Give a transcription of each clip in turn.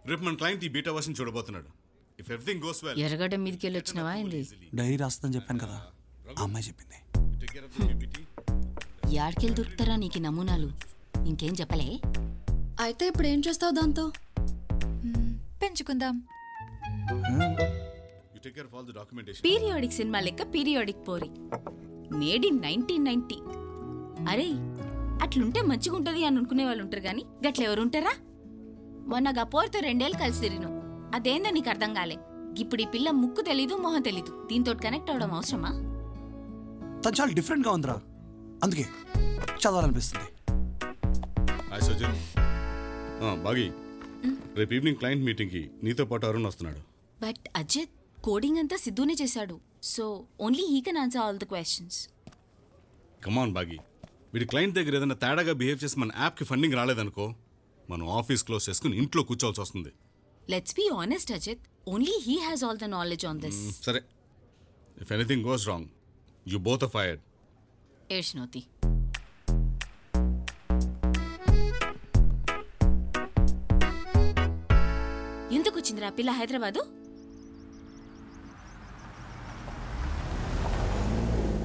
రేపు మన క్లయింట్ ఈ బీటా వర్షన్ చూడబోతున్నాడు. If everything goes well Erragadda మీదకి వెళ్ళి వచ్చినావా ఏంది? డైరీ రాస్తుందని చెప్పాను కదా, ఆ అమ్మాయి చెప్పింది. యాడికెళ్ళి దొరుకుతారా నీకు నమూనాలు? ఇంకేం చెప్పలే? అయితే ఇప్పుడు ఏం చేస్తావు దాంతో? పెంచుకుందాం. పీరియాడిక్ సినిమా లెక్క పీరియాడిక్ పోరి మేడ్ ఇన్ 1990. అరే అట్లుంటే మంచిగుంటది అని అనుకునే వాళ్ళు ఉంటారు గాని గట్లెవరుంటారా? మొన్న గపోర్తో 2 ఏళ్ళు కలిసి తిరిగిను. అదేందో నీకు అర్థం కాలే. ఇప్పుడు ఈ పిల్ల ముక్కు తెలీదు మొహం తెలీదు. దీంతో కనెక్ట్ అవడం అవసరమా? తను చాలా డిఫరెంట్ గా ఉందిరా, అందుకే చదవాలనిపిస్తుంది. బాగి రేపు ఈవినింగ్ క్లయింట్ మీటింగ్ కి నీతో పాటు అరుణ్ వస్తున్నాడు. బట్ అజిత్ కోడింగ్ అంతా సిద్ధునే చేశాడు. So only he can answer all the questions. Come on Bagi, వీడి క్లయింట్ దగ్గర ఏదైనా తేడాగా బిహేవ్ చేసి మన యాప్కి ఫండింగ్ రాలేదనుకో, మనం ఆఫీస్ క్లోజ్ చేసుకుని ఇంట్లో కూర్చోవాల్సి వస్తుంది. Let's be honest Ajith, only he has all the knowledge on this. సరే, if anything goes wrong you both are fired. ఏడ్చినోతి. ఎందుకు వచ్చిందిరా పిల్ల హైదరాబాదు?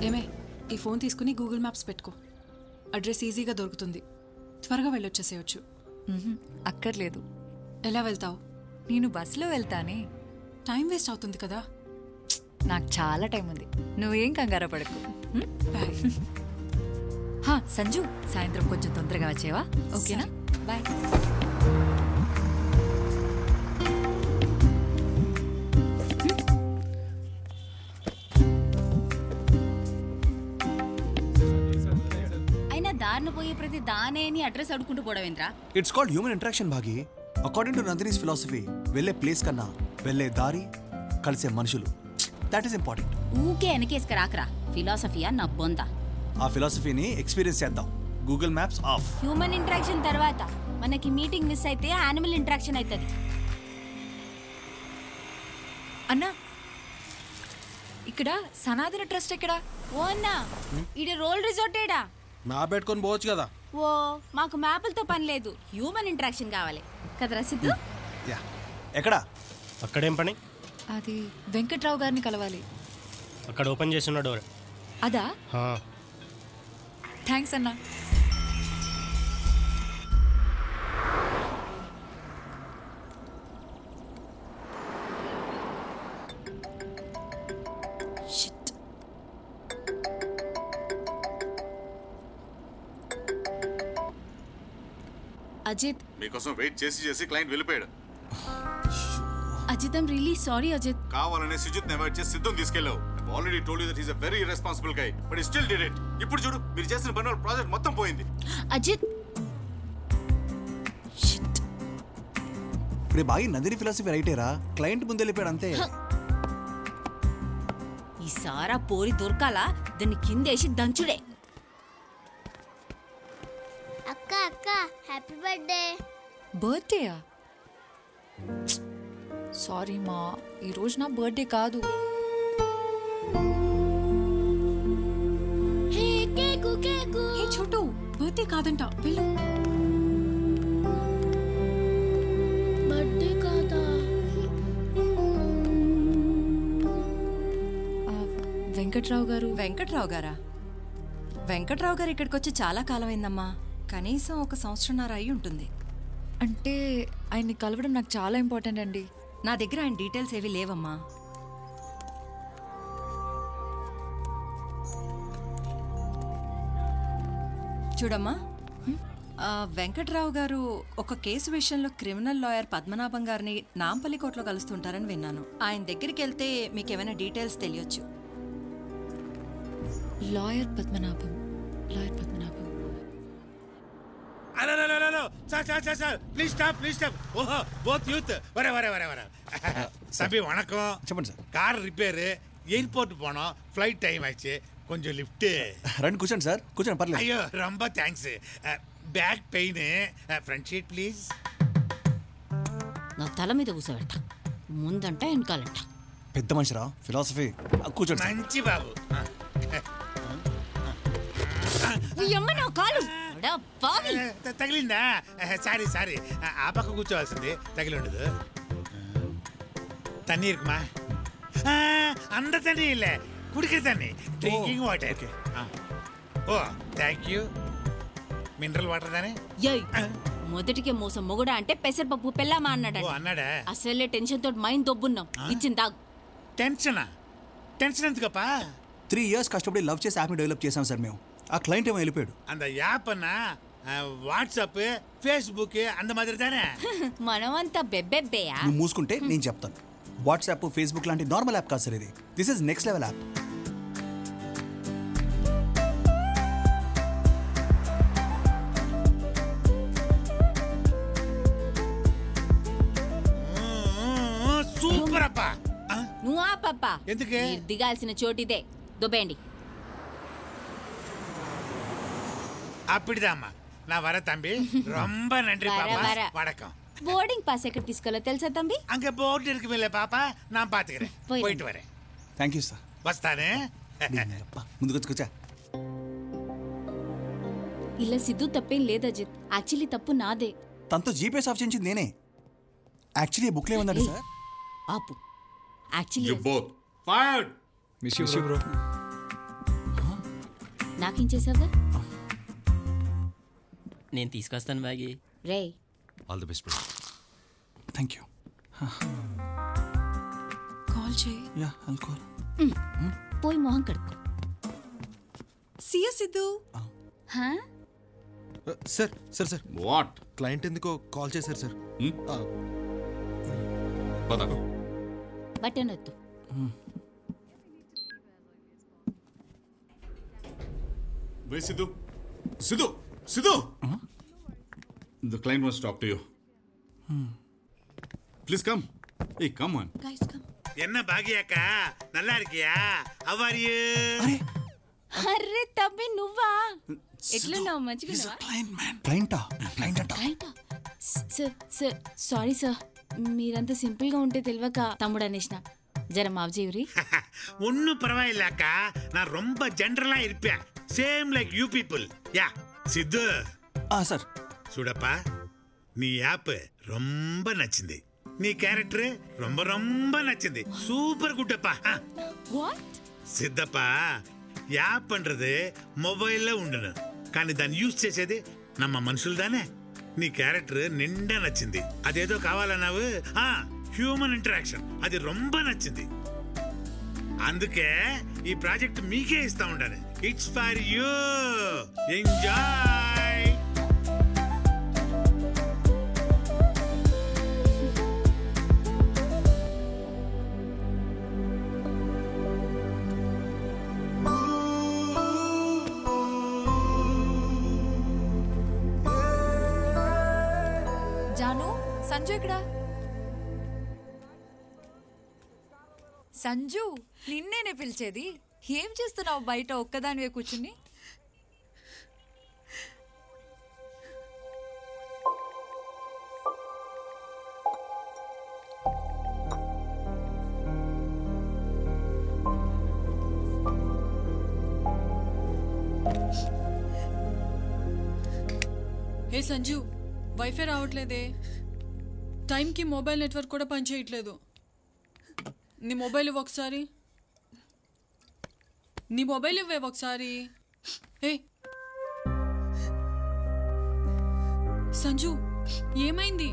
ఏమే, ఈ ఫోన్ తీసుకుని గూగుల్ మ్యాప్స్ పెట్టుకో. అడ్రస్ ఈజీగా దొరుకుతుంది. త్వరగా వెళ్ళొచ్చేసేయచ్చు. అక్కర్లేదు. ఎలా వెళ్తావు? నేను బస్సులో వెళ్తానే. టైం వేస్ట్ అవుతుంది కదా. నాకు చాలా టైం ఉంది, నువ్వేం కంగారు పడకు. బాయ్. సంజు, సాయంత్రం కొంచెం తొందరగా వచ్చేవా? ఓకేనా? బాయ్. దారిన పోయే ప్రతి దానేని అడ్రస్ అడుకుంటూ పోవడమేంద్రా? ఇట్స్ కాల్డ్ హ్యూమన్ ఇంటరాక్షన్ భాగి. అకార్డింగ్ టు నందినీస్ ఫిలాసఫీ, వెళ్ళే ప్లేస్ కన్నా వెళ్ళే దారి, కలిసే మనుషులు, దట్ ఈస్ ఇంపార్టెంట్. ఊకే వెనకేసుక రాకరా. ఫిలాసఫీయా నా బొంద. ఆ ఫిలాసఫీని ఎక్స్పీరియన్స్ చేద్దాం. Google maps of. Human interaction తర్వాత మనకి మీటింగ్ మిస్ అయితే యానిమల్ ఇంటరాక్షన్ అవుతుంది. అన్నా, ఇక్కడ సనాతన ట్రస్ట్ ఎక్కడా? ఓ అన్నా, ఇది రోల్ రిజార్టేడా? మ్యాప్ పెట్టుకొని పోవచ్చు కదా. ఓ, మాకు మ్యాపులతో పని లేదు, హ్యూమన్ ఇంటరాక్షన్ కావాలి కదరా సిద్ధు? ఎక్కడా? అక్కడేం పని? అది వెంకట్రావు గారిని కలవాలి. అక్కడ ఓపెన్ చేసిన డోర్. అదా? థ్యాంక్స్ అన్నా. అజిత్, మీకోసం వెయిట్ చేసి చేసి క్లయింట్ వెళ్ళిపోయాడు. Ajith, I'm really sorry Ajith. కావాలనే సుజిత్ అవాయిడ్ చేసి సిద్ధుని తీసుకెళ్ళావు. I already told you that he is a very responsible guy, but he still did it. ఇప్పుడు చూడు, మీరు చేసిన పని వల్ల ప్రాజెక్ట్ మొత్తం పోయింది. అజిత్, షిట్. ఇప్పుడు బాగి నందిని ఫిలాసఫీ రైటేరా, క్లయింట్ ముందు వెళ్ళిపోయాడు అంతే. ఈ సారా పోరి దొరకాలా, దాన్ని కిందేసి దంచుడే. అక్క అక్క, హ్యాపీ బర్త్డే. బర్త్డేయా? సారీ మా, ఈరోజు నా బర్త్డే కాదు. హే కేకు కేకు. హే చోటు, బర్త్డే కాదంట, వెళ్ళు. బర్త్డే కాదా? వెంకట్రావు గారు. వెంకట్రావు గారా? వెంకట్రావు గారు ఇక్కడికి వచ్చి చాలా కాలం అయిందమ్మా. కనీసం 1 సంవత్సరంన్నర అయి ఉంటుంది. అంటే ఆయన్ని కలవడం నాకు చాలా ఇంపార్టెంట్ అండి. నా దగ్గర ఆయన డీటెయిల్స్ ఏవి లేవమ్మా. చూడమ్మా, వెంకట్రావు గారు ఒక కేసు విషయంలో క్రిమినల్ లాయర్ పద్మనాభం గారిని నాంపల్లి కోర్టులో కలుస్తుంటారని విన్నాను. ఆయన దగ్గరికి వెళ్తే మీకు ఏమైనా డీటెయిల్స్ తెలియచ్చు. Lawyer Padmanabham, lawyer Padmanabham. Please stop, please stop. ఓహో, బోత్ యూత్. వరే వరే వరే వరే. சபி வணக்கம். చెప్పండి సార్. కార్ రిపేర్, ఎయిర్పోర్ట్ పోనోం, ఫ్లైట్ టైం ఆయిடுச்சு, కొంచెం లిఫ్ట్. రండి కూర్చోండి సార్, కూర్చోండి పర్లేదు. అయ్యో ரொம்ப thanks. Back pain, front seat please. నా తల మీద కూర్చోబెడతా, ముందంట వెనకాలంట. పెద్ద మనిషిరా, ఫిలాసఫీ. కూర్చోండి. మంచి బాబు. నా కాలు పోడా బావి. తగిలిందా? సారీ సారీ, ఆ పక్క కూర్చోవాల్సింది, తగిలి ఉండదు. தண்ணி இருக்குமா? அந்த தண்ணி இல்ல, குடிக்கிற தண்ணி, ட்ரிங்கிங் வாட்டர். ఓ థ్యాంక్ యూ. మినరల్ వాటర్ దానే. మొదటికే మోసం మొగుడా అంటే పెసరపప్పు పెళ్ళామా అన్నాడు. అన్నాడా? అసలే టెన్షన్ తోటి మైండ్ దొబ్బున్నాం. ఇచ్చిందా టెన్షనా? టెన్షన్ ఎందుకప్పా? 3 years కష్టపడి లవ్ చేసి యాప్ని డెవలప్ చేసాం సార్ మేము. ఆ క్లయింట్ ఏమో వెళ్ళిపోయాడు. அந்த యాప్ అన్నా వాట్సాప్, ఫేస్బుక్ అంత మాదిరి దానే. మనమంతా బెబ్బెబ్బేయా. నువ్వు మూసుకుంటే నేను చెప్తాను. వాట్సాప్, ఫేస్బుక్ లాంటి నార్మల్ యాప్ కాదు సార్ ఇది. This is next level app. Super అప్పా. నువ్వు ఆ పప్ప ఎందుకే? దిగాల్సిన చోటిదే, దుబ్బేయండి. அப்படிதாம்மா, நான் வர தம்பி. ரொம்ப நன்றி பாப்பா. வணக்கம். బోర్డింగ్ పాస్ ఎక్కడ తీసుకోవాలో తెలుసా తంబి? அங்க போர்டு இருக்குமில்ல பாப்பா, நான் பாத்துக்கிறேன். போயிட்டு வரேன். Thank you sir. వస్తానే. ముందుకు వచ్చుకొచ్చా. ఇలా సిద్ధు తప్పేం లేదు అజిత్. యాక్చువల్లీ తప్పు నాదే. తనతో జీపీఎస్ ఆఫ్ చేయించింది నేనే. యాక్చువల్లీ బుక్లో ఏమన్నాడు సార్? ఆపు. Actually You both fired. Miss you bro. నాకేం చేసావా? నేను తీసుకొస్తాను బ్యాగి. రే all the best bro. Thank you. Call చేయి. Yeah I'll call. పోయి మొహం కడుక్కో. See ya Sidhu. Sir sir sir, what? Client ఎందుకో కాల్ చేశారు సార్. పద. బటన్ వద్దు. Wait, Sidhu. Sidhu! Sidhu! The client wants to talk to you. Please come. Hey, come on. Guys, come. என்ன பாகியாக்கா, நல்லா இருக்கியா? How are you? అరే తమ్మి నువ్వా? ఎట్లున్నావు? మంచిగా క్లయింటా? క్లయింట్ అంట. సార్ సార్ సారీ సార్, మీరంతా సింపుల్ గా ఉంటే తెలియక తమ్ముడు అనేసిన. జర మావజీవురి. ஒன்னும் பரவாயில்ல அக்கா, நான் ரொம்ப ஜெனரலா இருப்பேன். Same like you people. Yeah Sidhu. Sir చూడప్పా, నీ యాప్ ரொம்ப నచ్చింది. నీ క్యారెక్టర్ ரொம்ப ரொம்ப నచ్చింది. సూపర్ గుడ్ அப்பா. వాట్? సిద్ధప్పా, యాప్ పண்றது మొబైల్లో ఉండను, కానీ దాన్ని యూజ్ చేసేది నమ్మ మనుషులు దానే. నీ క్యారెక్టర్ నిండా నచ్చింది. అదేదో కావాలన్నావు, హ్యూమన్ ఇంటరాక్షన్, అది ரொம்ப నచ్చింది. అందుకే ఈ ప్రాజెక్ట్ మీకే ఇస్తా ఉండాలి. It's for you. Enjoy. Janu, Sanju ఇక్కడ. సంజు, నిన్నేనే పిలిచేది. ఏం చేస్తున్నావు బయట ఒక్కదానివే కూర్చుని? హే సంజు, వైఫై రావట్లేదే. టైంకి మొబైల్ నెట్వర్క్ కూడా పనిచేయట్లేదు. నీ మొబైల్ ఇవ్వ ఒకసారి. నీ మొబైల్ ఇవ్వే ఒకసారి. ఏ సంజు, ఏమైంది?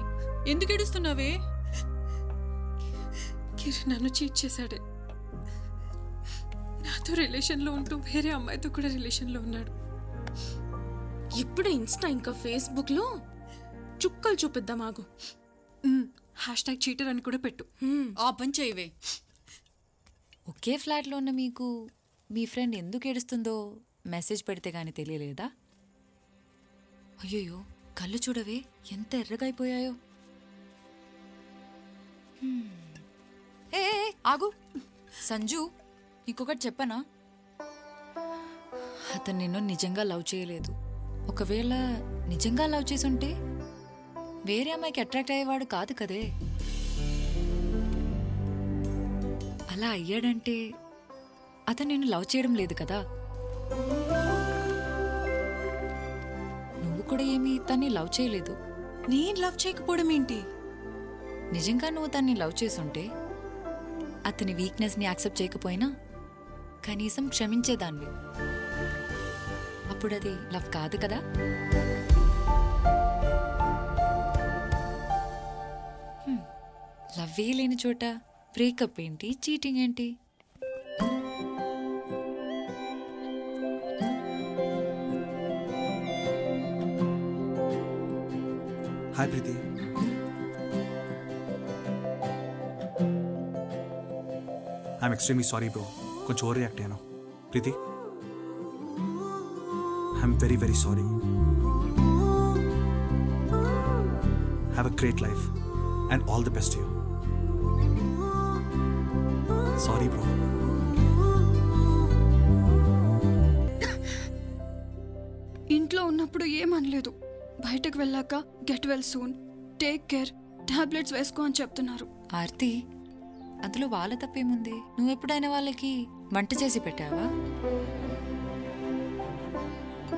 ఎందుకు ఏడుస్తున్నావే? కిరణ్ నన్ను చీట్ చేశాడే. నాతో రిలేషన్లో ఉంటూ వేరే అమ్మాయితో కూడా రిలేషన్లో ఉన్నాడు. ఇప్పుడు ఇన్స్టా ఇంకా ఫేస్బుక్లో చుక్కలు చూపిద్దాం. ఆగు. #చీటర్ అని కూడా పెట్టు. ఆ పని చేయవే. ఒకే ఫ్లాట్లో ఉన్న మీకు మీ ఫ్రెండ్ ఎందుకు ఏడుస్తుందో మెసేజ్ పెడితే గానీ తెలియలేదా? అయ్యయ్యో, కళ్ళు చూడవే ఎంత ఎర్రగా అయిపోయాయో. ఏ ఆగు సంజు, ఇంకొకటి చెప్పనా? అతను నిన్ను నిజంగా లవ్ చేయలేదు. ఒకవేళ నిజంగా లవ్ చేసుంటే వేరే అమ్మాయికి అట్రాక్ట్ అయ్యేవాడు కాదు కదే. అలా అయ్యాడంటే అతను నిన్ను లవ్ చేయడం లేదు కదా. కూడా ఏమీ తన్ని లవ్ చేయలేదు. నేను లవ్ చేయకపోవడం ఏంటి? నిజంగా నువ్వు తన్ని లవ్ చేసుంటే అతని వీక్నెస్ని యాక్సెప్ట్ చేయకపోయినా కనీసం క్షమించేదాన్ని. అప్పుడు అది లవ్ కాదు కదా. లవ్వే లేని చోట బ్రేకప్ ఏంటి, చీటింగ్ ఏంటి? Hi Preethi. I'm extremely sorry bro, కొంచెం ఓవర్ రియాక్ట్ అయ్యాను. Preethi, I'm very very sorry. Have a great life and all the best you. Sorry bro. ఇంట్లో ఉన్నప్పుడు ఏమనలేదు, బయటకు వెళ్ళాక get well soon, take care, tablets వేసుకో అని చెప్తున్నారు. ఆర్తి, అందులో వాళ్ళ తప్పేముంది? నువ్వెప్పుడైనా వాళ్ళకి వంట చేసి పెట్టావా?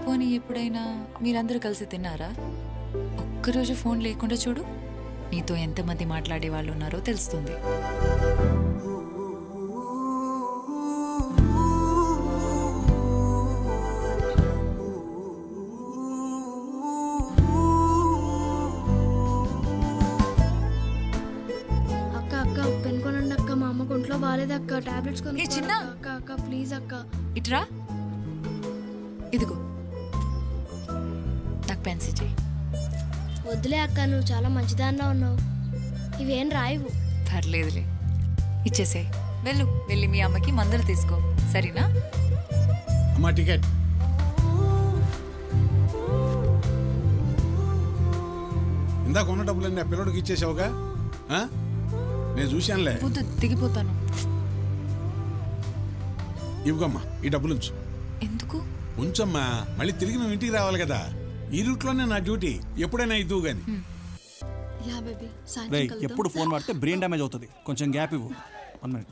పోనీ ఎప్పుడైనా మీరందరూ కలిసి తిన్నారా? ఒక్కరోజు ఫోన్ లేకుండా చూడు, నీతో ఎంతమంది మాట్లాడే వాళ్ళు ఉన్నారో తెలుస్తుంది. బాలేదక్క, టాబ్లెట్స్ కొనుక్కో అక్క. అక్క ప్లీజ్ అక్క. ఇట్రా, ఇదిగో నాకు పెన్సిల్ చేయి. వద్దులే అక్క, నువ్వు చాలా మంచిదానిలో ఉన్నావు. ఇవేం రాయివు. పర్లేదులే, ఇచ్చేసేయ్. వెళ్ళి మీ అమ్మకి మందులు తీసుకో, సరేనా? అమ్మా టికెట్. ఇందాక ఉన్న డబ్బులన్నీ ఆ పిల్లడికి ఇచ్చేసావుగా? నేను చూశానులే. దిగిపోతాను. ఇవ్వమ్మా, ఈ డబ్బులు ఉంచు. ఎందుకు? ఉంచమ్మా, మళ్ళీ తిరిగి నువ్వు ఇంటికి రావాలి కదా. ఈ రూట్లోనే నా డ్యూటీ, ఎప్పుడైనా ఇద్దువు గాని. ఎప్పుడు ఫోన్ వాడితే బ్రెయిన్ డ్యామేజ్ అవుతుంది, కొంచెం గ్యాప్ ఇవ్వు. 1 minute.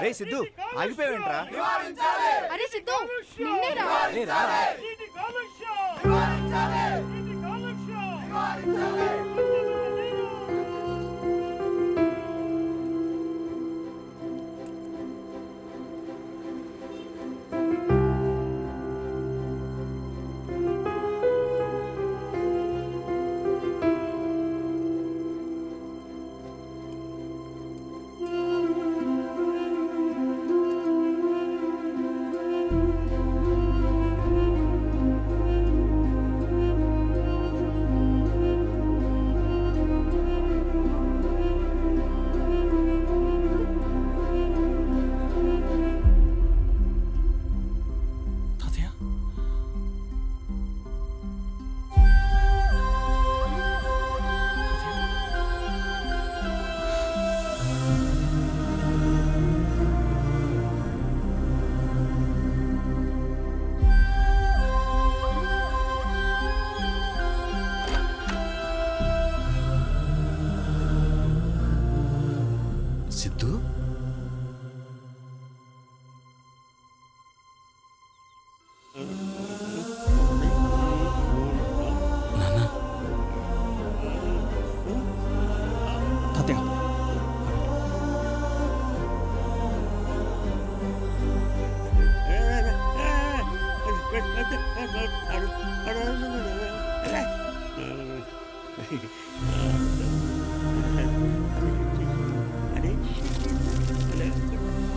రే సిద్ధు, ఆగిపోయావేంట్రా? అరే సిద్ధు, నిన్నేరా?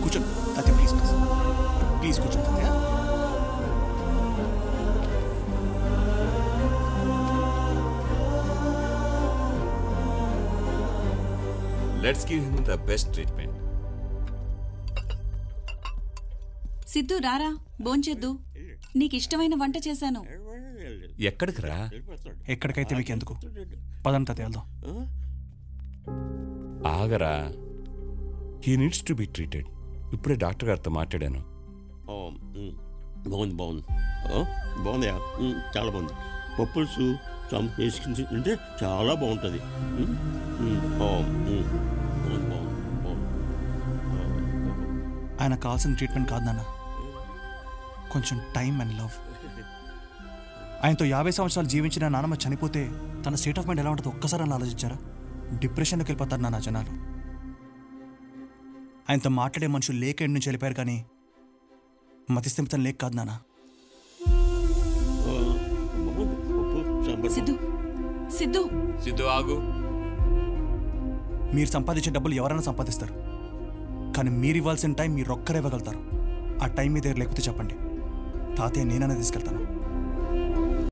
కూర్చోండి తాతయ్య, ప్లీజ్ ప్లీజ్ కూర్చోండి తాతయ్య. Let's give him the best treatment. Siddhu రారా, భోంచేద్దు. నీకు ఇష్టమైన వంట చేశాను. ఎక్కడికి రా? ఎక్కడికైతే మీకు ఎందుకు, పదండి తాతయ్య వెళ్దాం. ఆగరా, he needs to be treated. ఇప్పుడే డాక్టర్ గారితో మాట్లాడాను. బాగుంది బాగుంది చాలా బాగుంది. పప్పుల్స్ వేసుకుని తింటే చాలా బాగుంటుంది. ఆయన కావాల్సిన ట్రీట్మెంట్ కాదు నాన్న, కొంచెం టైం అండ్ లవ్. ఆయనతో 50 సంవత్సరాలు జీవించిన నానమ్మ చనిపోతే తన స్టేట్ ఆఫ్ మైండ్ ఎలా ఉంటుందో ఒక్కసారి అని ఆలోచించారా? డిప్రెషన్లోకి వెళ్ళిపోతారు నా జనాలు. ఆయనతో మాట్లాడే మనుషులు లేక ఇంటి నుంచి వెళ్ళిపోయారు, కానీ మతిస్థిమితం లేక కాదు నాన్న. సిద్ధు సిద్ధు సిద్ధు ఆగు. మీరు సంపాదించే డబ్బులు ఎవరైనా సంపాదిస్తారు, కానీ మీరు ఇవ్వాల్సిన టైం మీరు ఒక్కరే ఇవ్వగలుగుతారు. ఆ టైం మీ దగ్గర లేకపోతే చెప్పండి, తాతయ్య నేనైనా తీసుకెళ్తాను.